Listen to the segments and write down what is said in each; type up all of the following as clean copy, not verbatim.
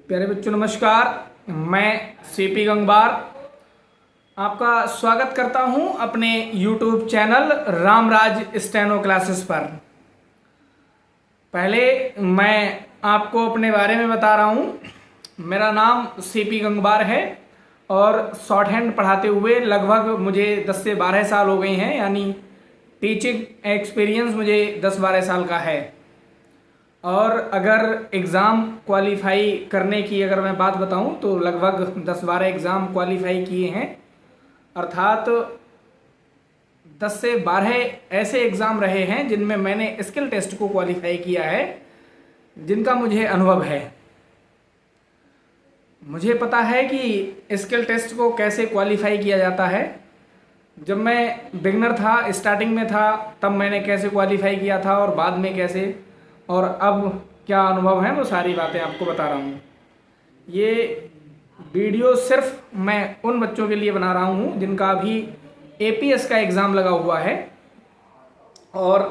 प्यारे बच्चों नमस्कार। मैं सीपी गंगवार आपका स्वागत करता हूं अपने YouTube channel Ramraj steno classes पर। पहले मैं आपको अपने बारे में बता रहा हूं। मेरा नाम सीपी गंगवार है और शॉर्ट हैंड पढ़ाते हुए लगभग मुझे 10 से 12 साल हो गए हैं, यानी टीचिंग एक्सपीरियंस मुझे 10-12 साल का है। और अगर एग्ज़ाम क्वालिफाई करने की अगर मैं बात बताऊं तो लगभग 10-12 एग्ज़ाम क्वालिफाई किए हैं, अर्थात 10 से 12 ऐसे एग्ज़ाम रहे हैं जिनमें मैंने स्किल टेस्ट को क्वालिफाई किया है, जिनका मुझे अनुभव है। मुझे पता है कि स्किल टेस्ट को कैसे क्वालिफाई किया जाता है। जब मैं बिगनर था, स्टार्टिंग में था, तब मैंने कैसे क्वालिफाई किया था और बाद में कैसे, और अब क्या अनुभव है, वो सारी बातें आपको बता रहा हूँ। ये वीडियो सिर्फ मैं उन बच्चों के लिए बना रहा हूँ जिनका अभी एपीएस का एग्ज़ाम लगा हुआ है और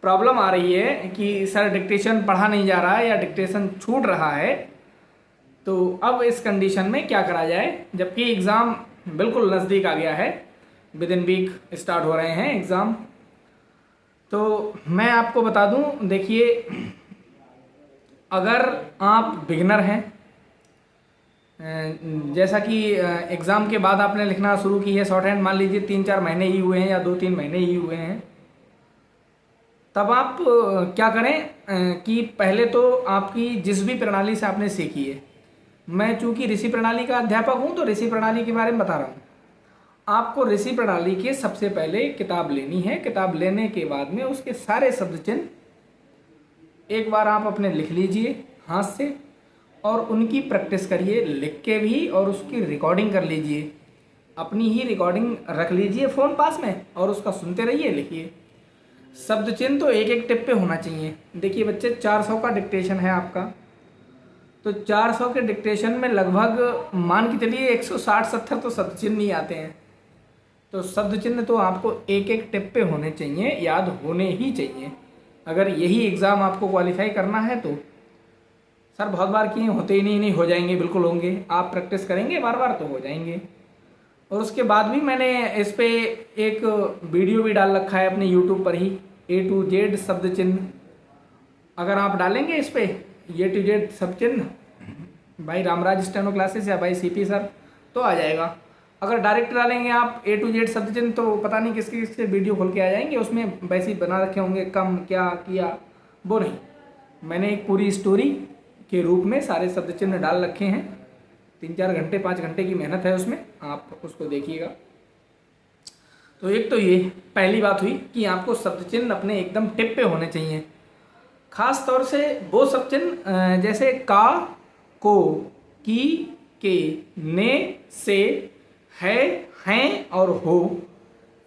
प्रॉब्लम आ रही है कि सर डिक्टेशन पढ़ा नहीं जा रहा है या डिक्टेशन छूट रहा है, तो अब इस कंडीशन में क्या करा जाए, जबकि एग्ज़ाम बिल्कुल नज़दीक आ गया है। विद इन वीक स्टार्ट हो रहे हैं एग्ज़ाम। तो मैं आपको बता दूं, देखिए, अगर आप बिगनर हैं, जैसा कि एग्ज़ाम के बाद आपने लिखना शुरू की है शॉर्ट हैंड, मान लीजिए 3-4 महीने ही हुए हैं या 2-3 महीने ही हुए हैं, तब आप क्या करें कि पहले तो आपकी जिस भी प्रणाली से आपने सीखी है, मैं चूँकि ऋषि प्रणाली का अध्यापक हूँ तो ऋषि प्रणाली के बारे में बता रहा हूँ। आपको ऋषि प्रणाली के सबसे पहले किताब लेनी है। किताब लेने के बाद में उसके सारे शब्द चिन्ह एक बार आप अपने लिख लीजिए हाथ से, और उनकी प्रैक्टिस करिए लिख के भी, और उसकी रिकॉर्डिंग कर लीजिए। अपनी ही रिकॉर्डिंग रख लीजिए फ़ोन पास में और उसका सुनते रहिए, लिखिए। शब्द चिन्ह तो एक एक टिप पे होना चाहिए। देखिए बच्चे, 400 का डिक्टेशन है आपका, तो 400 के डिक्टेशन में लगभग मान के चलिए 160-170 तो शब्द चिन्ह नहीं आते हैं। तो शब्द चिन्ह तो आपको एक एक टिप पे होने चाहिए, याद होने ही चाहिए। अगर यही एग्ज़ाम आपको क्वालिफाई करना है तो सर बहुत बार किए, होते ही नहीं हो जाएंगे, बिल्कुल होंगे। आप प्रैक्टिस करेंगे बार बार तो हो जाएंगे। और उसके बाद भी मैंने इस पे एक वीडियो भी डाल रखा है अपने यूट्यूब पर ही, A to Z शब्द चिन्ह। अगर आप डालेंगे इस पे A to Z शब्द चिन्ह भाई रामराज स्टेनो क्लासेस या भाई सीपी सर, तो आ जाएगा। अगर डायरेक्ट डालेंगे आप A to Z शब्द चिन्ह, तो पता नहीं किसके किसके वीडियो खोल के आ जाएंगे, उसमें वैसे ही बना रखे होंगे, कम क्या किया वो नहीं। मैंने एक पूरी स्टोरी के रूप में सारे शब्द चिन्ह डाल रखे हैं। 3-4 घंटे 5 घंटे की मेहनत है उसमें, आप उसको देखिएगा। तो एक तो ये पहली बात हुई कि आपको शब्द चिन्ह अपने एकदम टिप पे होने चाहिए। खास तौर से वो शब्द चिन्ह जैसे का, को, की, के, ने, से, है, हैं और हो,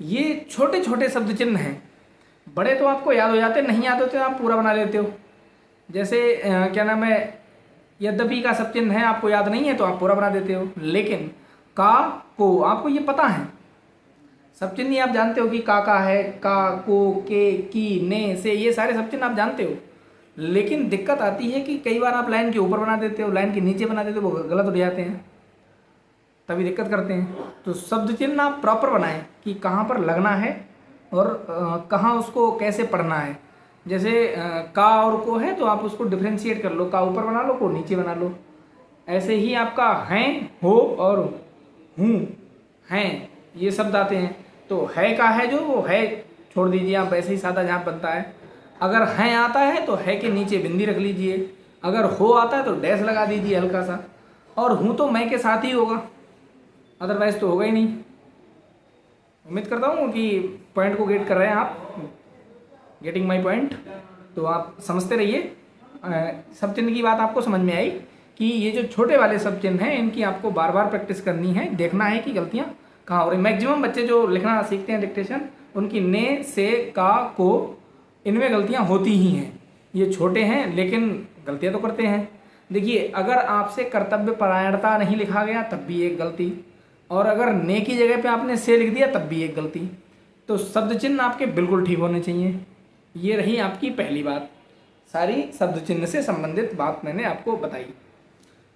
ये छोटे छोटे शब्द चिन्ह हैं। बड़े तो आपको याद हो जाते, नहीं याद होते आप पूरा बना लेते हो। जैसे क्या नाम है, यद्यपि का शब्द चिन्ह है, आपको याद नहीं है तो आप पूरा बना देते हो। लेकिन का, को आपको ये पता है, शब्द चिन्ह ही आप जानते हो कि का है, का, को, के, की, ने, से, ये सारे शब्द चिन्ह आप जानते हो। लेकिन दिक्कत आती है कि कई बार आप लाइन के ऊपर बना देते हो, लाइन के नीचे बना देते हो, वो गलत हो जाते हैं, तभी दिक्कत करते हैं। तो शब्द चिन्ह आप प्रॉपर बनाएं कि कहाँ पर लगना है और कहाँ उसको कैसे पढ़ना है। जैसे का और को है तो आप उसको डिफ्रेंशिएट कर लो, का ऊपर बना लो, को नीचे बना लो। ऐसे ही आपका हैं, हो और हूँ, हैं, ये शब्द आते हैं। तो है का है जो, वो है छोड़ दीजिए, आप ऐसे ही सादा जहाँ बनता है। अगर हैं आता है तो है के नीचे बिंदी रख लीजिए। अगर हो आता है तो डैश लगा दीजिए हल्का सा। और हूँ तो मैं के साथ ही होगा, अदरवाइज तो होगा ही नहीं। उम्मीद करता हूँ कि पॉइंट को गेट कर रहे हैं आप, गेटिंग माय पॉइंट। तो आप समझते रहिए। शब्द चिन्ह की बात आपको समझ में आई कि ये जो छोटे वाले शब्द चिन्ह हैं, इनकी आपको बार बार प्रैक्टिस करनी है, देखना है कि गलतियाँ कहाँ हो रही। मैक्सिमम बच्चे जो लिखना सीखते हैं डिक्टेशन, उनकी ने, से, का, को, इनमें गलतियाँ होती ही हैं। ये छोटे हैं लेकिन गलतियाँ तो करते हैं। देखिए, अगर आपसे कर्तव्य परायणता नहीं लिखा गया तब भी एक गलती, और अगर ने की जगह पे आपने से लिख दिया तब भी एक गलती। तो शब्द चिन्ह आपके बिल्कुल ठीक होने चाहिए। ये रही आपकी पहली बात। सारी शब्द चिन्ह से संबंधित बात मैंने आपको बताई।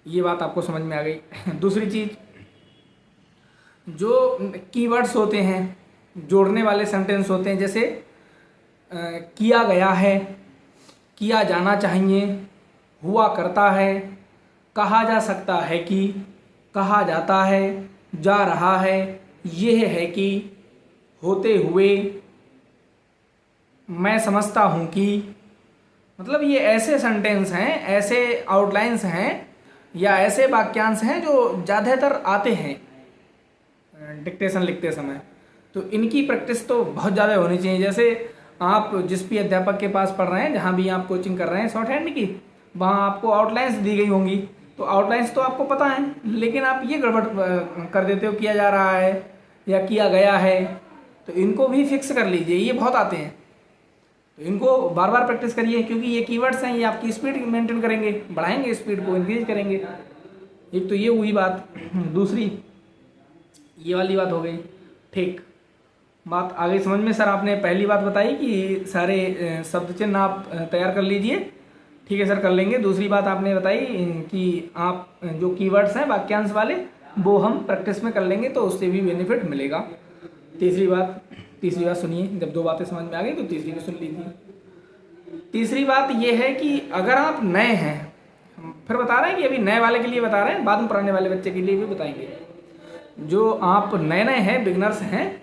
ये बात आपको समझ में आ गई। दूसरी चीज़, जो कीवर्ड्स होते हैं, जोड़ने वाले सेंटेंस होते हैं, जैसे किया गया है, किया जाना चाहिए, हुआ करता है, कहा जा सकता है कि, कहा जाता है, जा रहा है, यह है कि, होते हुए, मैं समझता हूँ कि। मतलब ये ऐसे सेंटेंस हैं, ऐसे आउटलाइंस हैं या ऐसे वाक्यांश हैं जो ज़्यादातर आते हैं डिक्टेशन लिखते समय। तो इनकी प्रैक्टिस तो बहुत ज़्यादा होनी चाहिए। जैसे आप जिस भी अध्यापक के पास पढ़ रहे हैं, जहाँ भी आप कोचिंग कर रहे हैं शॉर्ट हैंड की, वहाँ आपको आउटलाइंस दी गई होंगी। तो आउटलाइंस तो आपको पता है, लेकिन आप ये गड़बड़ कर देते हो, किया जा रहा है या किया गया है। तो इनको भी फिक्स कर लीजिए, ये बहुत आते हैं। तो इनको बार बार प्रैक्टिस करिए, क्योंकि ये कीवर्ड्स हैं, ये आपकी स्पीड मेंटेन करेंगे, बढ़ाएंगे स्पीड को, इंक्रीज करेंगे। एक तो ये हुई बात। दूसरी ये वाली बात हो गई। ठीक, बात आ गई समझ में। सर आपने पहली बात बताई कि सारे शब्द चिन्ह आप तैयार कर लीजिए। ठीक है सर, कर लेंगे। दूसरी बात आपने बताई कि आप जो कीवर्ड्स हैं वाक्यांश वाले, वो हम प्रैक्टिस में कर लेंगे, तो उससे भी बेनिफिट मिलेगा। तीसरी बात सुनिए, जब दो बातें समझ में आ गई तो तीसरी भी सुन लीजिए। तीसरी बात ये है कि अगर आप नए हैं, हम फिर बता रहे हैं कि अभी नए वाले के लिए बता रहे हैं, बाद में पुराने वाले बच्चे के लिए भी बताएंगे। जो आप नए नए हैं, बिगनर्स हैं,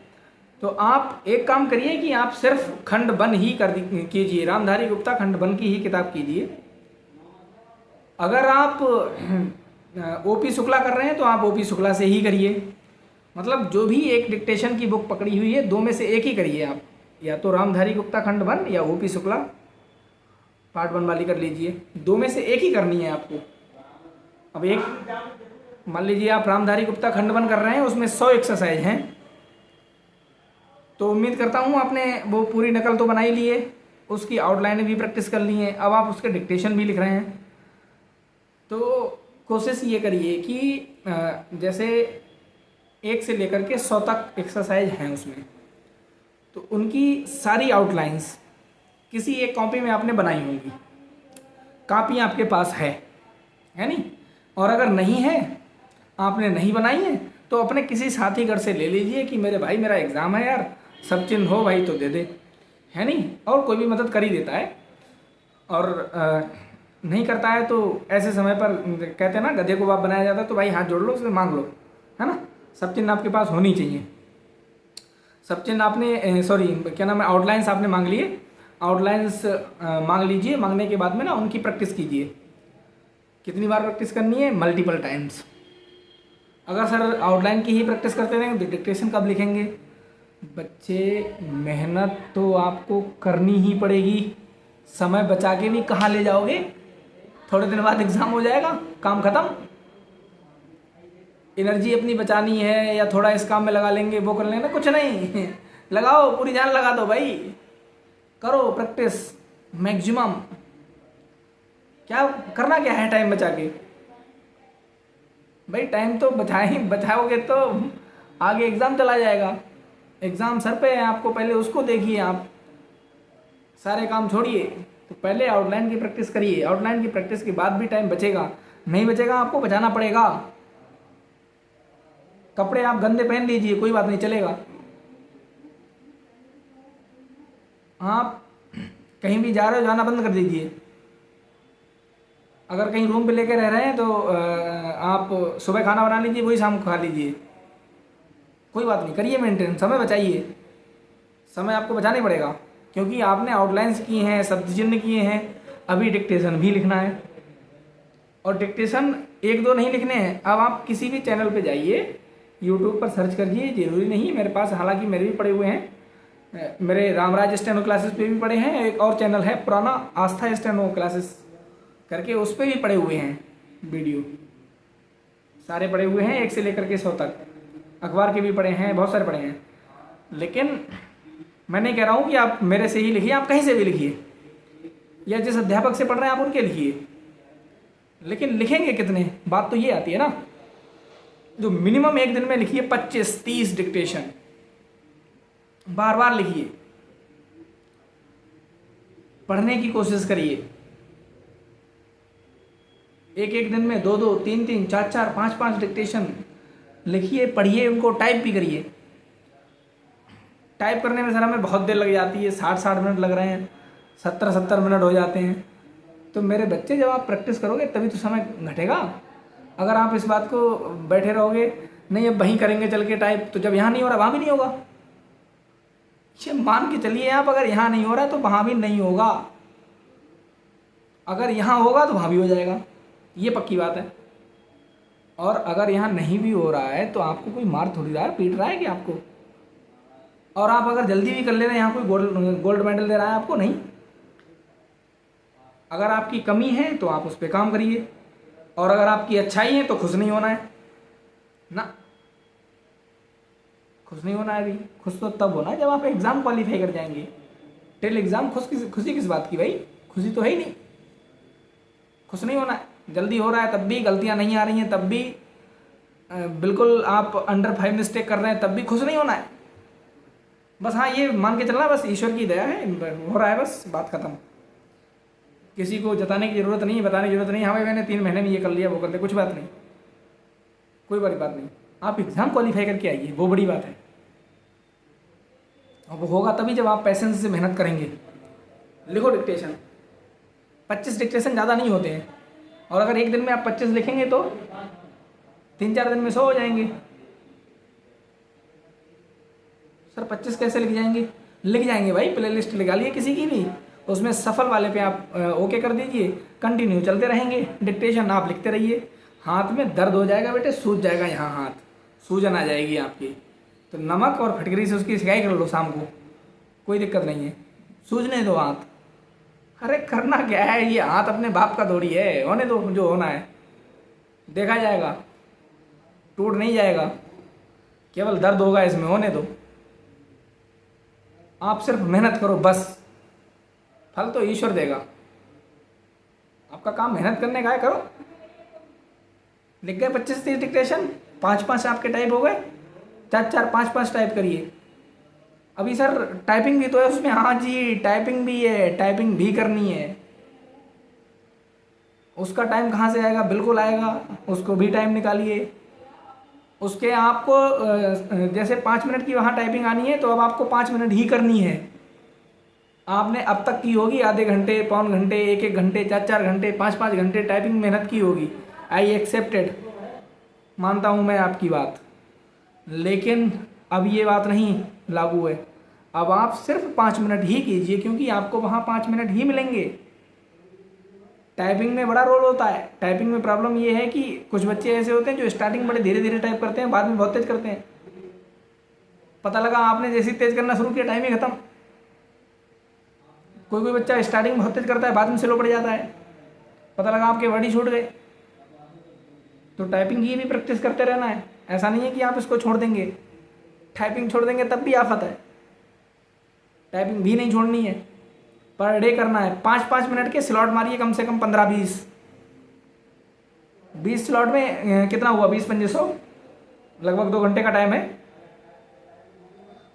तो आप एक काम करिए कि आप सिर्फ खंड वन ही कीजिए, रामधारी गुप्ता खंड वन की ही किताब कीजिए। अगर आप ओपी शुक्ला कर रहे हैं तो आप ओपी शुक्ला से ही करिए। मतलब जो भी एक डिक्टेशन की बुक पकड़ी हुई है, दो में से एक ही करिए आप, या तो रामधारी गुप्ता खंड वन या ओपी शुक्ला पार्ट वन वाली कर लीजिए। दो में से एक ही करनी है आपको। अब एक मान लीजिए आप रामधारी गुप्ता खंड वन कर रहे हैं, उसमें 100 एक्सरसाइज हैं, तो उम्मीद करता हूँ आपने वो पूरी नकल तो बना ही ली है, उसकी आउटलाइन भी प्रैक्टिस कर ली है। अब आप उसके डिक्टेशन भी लिख रहे हैं। तो कोशिश ये करिए कि जैसे 1 से लेकर के 100 तक एक्सरसाइज हैं उसमें, तो उनकी सारी आउटलाइंस किसी एक कॉपी में आपने बनाई होंगी। कापी आपके पास है नहीं? और अगर नहीं है, आपने नहीं बनाई है, तो अपने किसी साथी घर से ले लीजिए कि मेरे भाई मेरा एग्ज़ाम है यार, सब चिन्ह हो भाई तो दे दे, है नहीं? और कोई भी मदद कर ही देता है। और नहीं करता है तो ऐसे समय पर कहते हैं ना, गधे को बाप बनाया जाता है, तो भाई हाथ जोड़ लो, उससे मांग लो, है ना? सब चिन्ह आपके पास होनी चाहिए। सब चिन्ह आपने सॉरी क्या नाम है, आउटलाइंस आपने मांग लिए। आउटलाइंस मांग लीजिए। मांगने के बाद में ना उनकी प्रैक्टिस कीजिए। कितनी बार प्रैक्टिस करनी है? Multiple times. अगर सर आउटलाइन की ही प्रैक्टिस करते रहेंगे तो डिक्टेशन कब लिखेंगे? बच्चे, मेहनत तो आपको करनी ही पड़ेगी। समय बचा के भी कहाँ ले जाओगे? थोड़े दिन बाद एग्ज़ाम हो जाएगा, काम ख़त्म। एनर्जी अपनी बचानी है या थोड़ा इस काम में लगा लेंगे, वो कर लेंगे, कुछ नहीं। लगाओ, पूरी जान लगा दो भाई, करो प्रैक्टिस मैक्सिमम। क्या करना क्या है टाइम बचा के? भाई टाइम तो बचाओगे तो आगे एग्ज़ाम चला जाएगा। एग्ज़ाम सर पे है, आपको पहले उसको देखिए। आप सारे काम छोड़िए, तो पहले आउटलाइन की प्रैक्टिस करिए। आउटलाइन की प्रैक्टिस के बाद भी टाइम बचेगा, नहीं बचेगा आपको बचाना पड़ेगा। कपड़े आप गंदे पहन लीजिए, कोई बात नहीं, चलेगा। आप कहीं भी जा रहे हो, जाना बंद कर दीजिए। अगर कहीं रूम पे लेके रह रहे हैं तो आप सुबह खाना बना लीजिए, वही शाम को खा लीजिए, कोई बात नहीं, करिए मेंटेन, समय बचाइए। समय आपको बचाना ही पड़ेगा, क्योंकि आपने आउटलाइंस किए हैं, शब्द चिन्ह किए हैं, अभी डिक्टेशन भी लिखना है। और डिक्टेशन एक दो नहीं लिखने हैं। अब आप किसी भी चैनल पे जाइए, यूट्यूब पर सर्च करिए, ज़रूरी नहीं मेरे पास, हालांकि मेरे भी पड़े हुए हैं, मेरे रामराज स्टेनो क्लासेस पे भी पड़े हैं। एक और चैनल है पुराना, आस्था स्टेनो क्लासेस करके, उस पर भी पड़े हुए हैं वीडियो, सारे पड़े हुए हैं 1 से लेकर के 100 तक। अखबार के भी पड़े हैं, बहुत सारे पड़े हैं। लेकिन मैं नहीं कह रहा हूँ कि आप मेरे से ही लिखिए, आप कहीं से भी लिखिए, या जिस अध्यापक से पढ़ रहे हैं आप उनके लिखिए। लेकिन लिखेंगे कितने, बात तो ये आती है ना। जो मिनिमम एक दिन में लिखिए 25-30 डिक्टेशन, बार बार लिखिए, पढ़ने की कोशिश करिए। एक एक दिन में 2-2, 3-3, 4-4, 5-5 डिक्टेशन लिखिए, पढ़िए, उनको टाइप भी करिए। टाइप करने में सर हमें बहुत देर लग जाती है, 60-60 मिनट लग रहे हैं, 70-70 मिनट हो जाते हैं। तो मेरे बच्चे, जब आप प्रैक्टिस करोगे तभी तो समय घटेगा। अगर आप इस बात को बैठे रहोगे, नहीं अब वहीं करेंगे चल के टाइप, तो जब यहाँ नहीं हो रहा वहाँ भी नहीं होगा। ये मान के चलिए आप, अगर यहाँ नहीं हो रहा तो वहाँ भी नहीं होगा, अगर यहाँ होगा तो वहाँ भी हो जाएगा, ये पक्की बात है। और अगर यहाँ नहीं भी हो रहा है तो आपको कोई मार थोड़ी रहा है, पीट रहा है कि आपको। और आप अगर जल्दी भी कर ले रहे हैं, यहाँ कोई गोल्ड मेडल दे रहा है आपको? नहीं। अगर आपकी कमी है तो आप उस पर काम करिए, और अगर आपकी अच्छाई है तो खुश नहीं होना है ना, खुश नहीं होना है। अभी खुश तो तब होना है जब आप एग्ज़ाम क्वालिफाई कर जाएंगे। टिल एग्ज़ाम खुशी किस बात की भाई? खुशी तो है ही नहीं। खुश नहीं होना है। जल्दी हो रहा है तब भी, गलतियां नहीं आ रही हैं तब भी, बिल्कुल आप अंडर 5 मिस्टेक कर रहे हैं तब भी खुश नहीं होना है। बस हाँ, ये मान के चलना बस ईश्वर की दया है, हो रहा है, बस बात खत्म। किसी को जताने की ज़रूरत नहीं है, बताने की ज़रूरत नहीं। हाँ भाई मैंने 3 महीने में ये कर लिया, वो कर लिया, कुछ बात नहीं, कोई बड़ी बात नहीं। आप एग्ज़ाम क्वालिफाई करके आइए, वो बड़ी बात है। और वो होगा तभी जब आप पैसेंस से मेहनत करेंगे। लिखो डिक्टेशन, 25 डिक्टेशन ज़्यादा नहीं होते हैं, और अगर एक दिन में आप 25 लिखेंगे तो 3-4 दिन में 100 हो जाएंगे। सर 25 कैसे लिख जाएंगे? लिख जाएंगे भाई, प्ले लिस्ट लगा लिए किसी की भी, उसमें सफल वाले पे आप ओके कर दीजिए, कंटिन्यू चलते रहेंगे, डिक्टेशन आप लिखते रहिए। हाथ में दर्द हो जाएगा बेटे, सूज जाएगा, यहाँ हाथ सूजन आ जाएगी आपकी, तो नमक और फटकरी से उसकी सिकाई कर लो शाम को, कोई दिक्कत नहीं है, सूजने दो हाथ। अरे करना क्या है, ये हाथ अपने बाप का थोड़ी है, होने दो, जो होना है देखा जाएगा, टूट नहीं जाएगा, केवल दर्द होगा इसमें, होने दो। आप सिर्फ मेहनत करो बस, फल तो ईश्वर देगा। आपका काम मेहनत करने का है, करो। लिख गए 25-30 डिक्टेशन, 5-5 आपके टाइप हो गए, 4-4, 5-5 टाइप करिए। अभी सर टाइपिंग भी तो है उसमें, हाँ जी टाइपिंग भी है, टाइपिंग भी करनी है। उसका टाइम कहाँ से आएगा? बिल्कुल आएगा, उसको भी टाइम निकालिए। उसके आपको जैसे 5 मिनट की वहाँ टाइपिंग आनी है, तो अब आपको 5 मिनट ही करनी है। आपने अब तक की होगी आधे घंटे, पौन घंटे, 1-1 घंटे, 4-4 घंटे, 5-5 घंटे टाइपिंग मेहनत की होगी। आई एक्सेप्टेड, मानता हूँ मैं आपकी बात, लेकिन अब ये बात नहीं लागू है। अब आप सिर्फ 5 मिनट ही कीजिए, क्योंकि आपको वहाँ 5 मिनट ही मिलेंगे। टाइपिंग में बड़ा रोल होता है। टाइपिंग में प्रॉब्लम ये है कि कुछ बच्चे ऐसे होते हैं जो स्टार्टिंग बड़े धीरे धीरे टाइप करते हैं, बाद में बहुत तेज करते हैं। पता लगा आपने जैसे ही तेज करना शुरू किया टाइम ही खत्म। कोई कोई बच्चा स्टार्टिंग में बहुत तेज करता है, बाद में स्लो पड़ जाता है, पता लगा आपके वर्ड ही छूट गए। तो टाइपिंग की भी प्रैक्टिस करते रहना है। ऐसा नहीं है कि आप इसको छोड़ देंगे, टाइपिंग छोड़ देंगे तब भी आफत है। टाइपिंग भी नहीं छोड़नी है, पर डे करना है। 5-5 मिनट के स्लॉट मारिए, कम से कम 15-20। 20 स्लॉट में कितना हुआ? 20-25, लगभग 2 घंटे का टाइम है।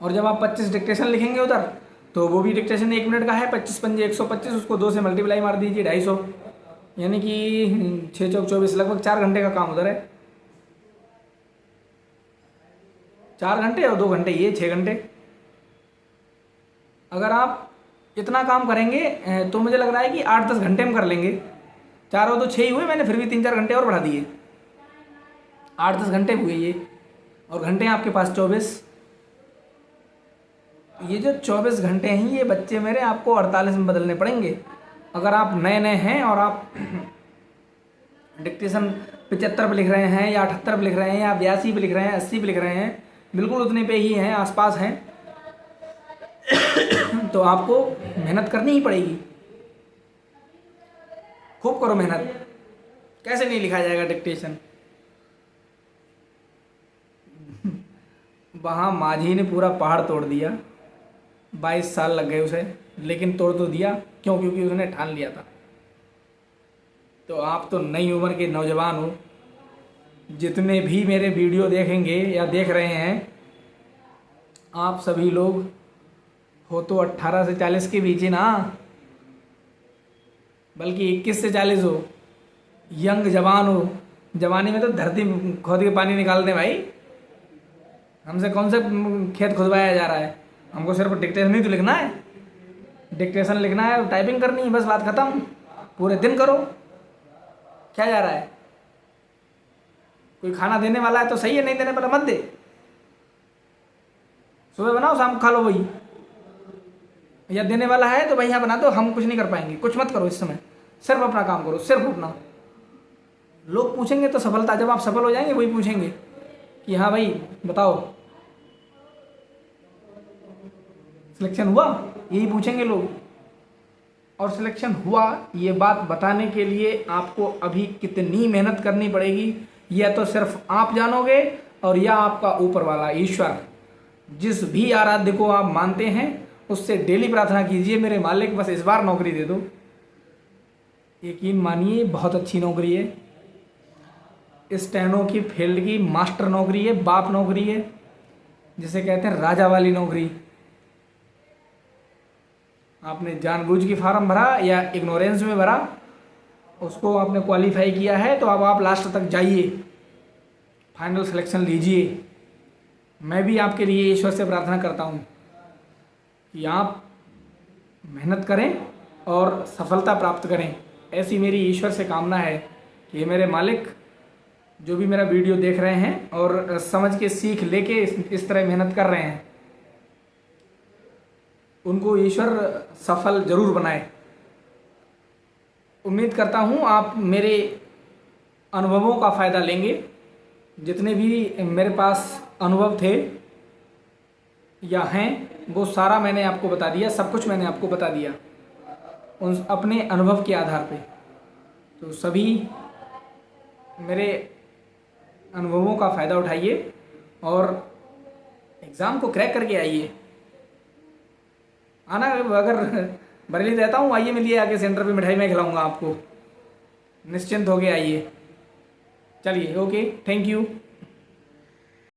और जब आप 25 डिक्टेशन लिखेंगे उधर, तो वो भी डिक्टेशन 1 मिनट का है, 25-5 125, उसको 2 से मल्टीप्लाई मार दीजिए, 250, यानी कि 6-4-24, लगभग 4 घंटे का काम उधर है। 4 घंटे और 2 घंटे ये 6 घंटे। अगर आप इतना काम करेंगे तो मुझे लग रहा है कि 8-10 घंटे में कर लेंगे। 4 और 2 6 ही हुए, मैंने फिर भी 3-4 घंटे और बढ़ा दिए, 8-10 घंटे हुए ये, और घंटे हैं आपके पास 24। ये जो 24 घंटे हैं, ये बच्चे मेरे आपको 48 में बदलने पड़ेंगे। अगर आप नए नए हैं और आप डिक्टेशन 75 पे लिख रहे हैं, या 78 पे लिख रहे हैं, या 82 पे लिख रहे हैं, 80 पे लिख रहे हैं, बिल्कुल उतने पे ही हैं, आसपास हैं, तो आपको मेहनत करनी ही पड़ेगी। खूब करो मेहनत, कैसे नहीं लिखा जाएगा डिक्टेशन। वहाँ माझी ने पूरा पहाड़ तोड़ दिया, 22 साल लग गए उसे, लेकिन तोड़ तो दिया। क्यों? क्योंकि उसने ठान लिया था। तो आप तो नई उम्र के नौजवान हो, जितने भी मेरे वीडियो देखेंगे या देख रहे हैं, आप सभी लोग हो तो 18 से 40 के बीच ही ना, बल्कि 21 से 40 हो। यंग जवान हो, जवानी में तो धरती खोद के पानी निकाल दें भाई। हमसे कौन से खेत खुदवाया जा रहा है? हमको सिर्फ डिक्टेशन ही तो लिखना है, डिक्टेशन लिखना है, टाइपिंग करनी है, बस बात खत्म। पूरे दिन करो, क्या जा रहा है? कोई खाना देने वाला है तो सही है, नहीं देने वाला मत दे। सुबह बनाओ शाम को खा लो वही, या देने वाला है तो भाई यहाँ बना दो, हम कुछ नहीं कर पाएंगे। कुछ मत करो इस समय, सिर्फ अपना काम करो, सिर्फ अपना। लोग पूछेंगे तो सफलता, जब आप सफल हो जाएंगे वही पूछेंगे कि हाँ भाई बताओ सिलेक्शन हुआ, यही पूछेंगे लोग। और सिलेक्शन हुआ ये बात बताने के लिए आपको अभी कितनी मेहनत करनी पड़ेगी, यह तो सिर्फ आप जानोगे, और यह आपका ऊपर वाला ईश्वर, जिस भी आराध्य को आप मानते हैं, उससे डेली प्रार्थना कीजिए, मेरे मालिक बस इस बार नौकरी दे दो। यकीन मानिए बहुत अच्छी नौकरी है, स्टेनो की फील्ड की मास्टर नौकरी है, बाप नौकरी है, जिसे कहते हैं राजा वाली नौकरी। आपने जानबूझ के फार्म भरा या इग्नोरेंस में भरा, उसको आपने क्वालिफाई किया है, तो अब आप लास्ट तक जाइए, फाइनल सिलेक्शन लीजिए। मैं भी आपके लिए ईश्वर से प्रार्थना करता हूँ कि आप मेहनत करें और सफलता प्राप्त करें। ऐसी मेरी ईश्वर से कामना है कि मेरे मालिक जो भी मेरा वीडियो देख रहे हैं और समझ के सीख लेके इस तरह मेहनत कर रहे हैं, उनको ईश्वर सफल जरूर बनाए। उम्मीद करता हूँ आप मेरे अनुभवों का फ़ायदा लेंगे। जितने भी मेरे पास अनुभव थे या हैं, वो सारा मैंने आपको बता दिया, सब कुछ मैंने आपको बता दिया उन अपने अनुभव के आधार पे। तो सभी मेरे अनुभवों का फ़ायदा उठाइए और एग्ज़ाम को क्रैक करके आइए। आना, अगर बरेली रहता हूँ आइए, मिलिए आके सेंटर पे, मिठाई मैं खिलाऊंगा आपको, निश्चिंत होके आइए। चलिए, ओके, थैंक यू।